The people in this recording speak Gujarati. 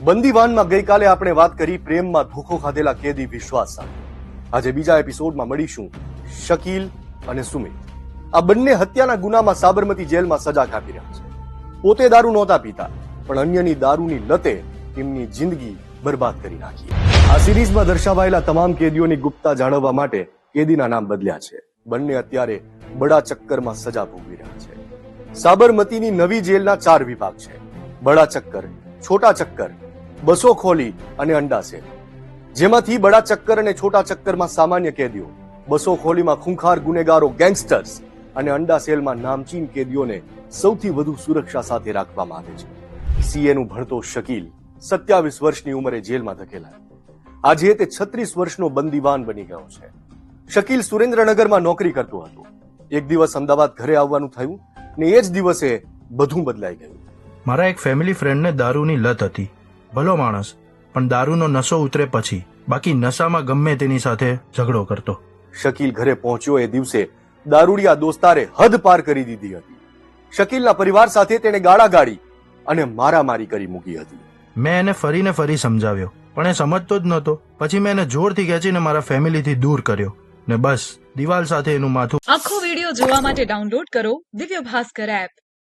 બંદીવાનમાં ગઈકાલે આપણે વાત કરી પ્રેમમાં ધોખો ખાધેલા કેદી વિશ્વાસ સાથે. આજે બીજા એપિસોડમાં મળીશું શકીલ અને સુમિત. આ બંને હત્યાના ગુનામાં સાબરમતી જેલમાં સજા કાપી રહ્યા છે. પોતે દારૂ નહોતા પીતા, પણ અન્યની દારૂની લતે તેમની જિંદગી બરબાદ કરી નાખી. આ સિરીઝમાં દર્શાવાયેલા તમામ કેદીઓની ગુપ્તતા જાળવવા માટે કેદીના નામ બદલ્યા છે. બંને અત્યારે બડા ચક્કરમાં સજા ભોગવી રહ્યા છે. સાબરમતીની નવી જેલના 4 વિભાગ છે: બડા ચક્કર, છોટા ચક્કર, બસો ખોલી અને અંડા સેલ. જેમાંથી બડા ચક્કર અને છોટા ચક્કરમાં સામાન્ય કેદીઓ, બસો ખોલીમાં ખૂંખાર ગુનેગારો ગેંગસ્ટર્સ અને અંડા સેલમાં નામચીન કેદીઓને સૌથી વધુ સુરક્ષા સાથે રાખવામાં આવે છે. સીએનું ભણતો શકીલ 27 વર્ષની ઉંમરે જેલમાં ધકેલાયો. આજે તે 36 વર્ષનો બંદીવાન બની ગયો છે. શકીલ સુરેન્દ્રનગરમાં નોકરી કરતો હતો. એક દિવસ અમદાવાદ ઘરે આવવાનું થયું ને એ જ દિવસે બધું બદલાઈ ગયું. મારા એક ફેમિલી ફ્રેન્ડને દારૂની લત હતી. ભલો માણસ, પણ દારૂનો નશો ઉતરે પછી બાકી નશામાં ગમે તેની સાથે ઝઘડો કરતો. શકીલ ઘરે પહોંચ્યો એ દિવસે દારૂડિયા દોસ્તારે હદ પાર કરી દીધી હતી. શકીલના પરિવાર સાથે તેણે ગાળાગાળી અને મારામારી કરી મૂકી હતી. મેં એને ફરીને ફરી સમજાવ્યો, પણ એ સમજતો જ નહોતો. પછી મેં એને જોરથી ખેંચીને મારા ફેમિલીથી દૂર કર્યો ને બસ દિવાલ સાથે એનું માથું. આખો વિડિયો જોવા માટે ડાઉનલોડ કરો દિવ્ય ભાસ્કર એપ.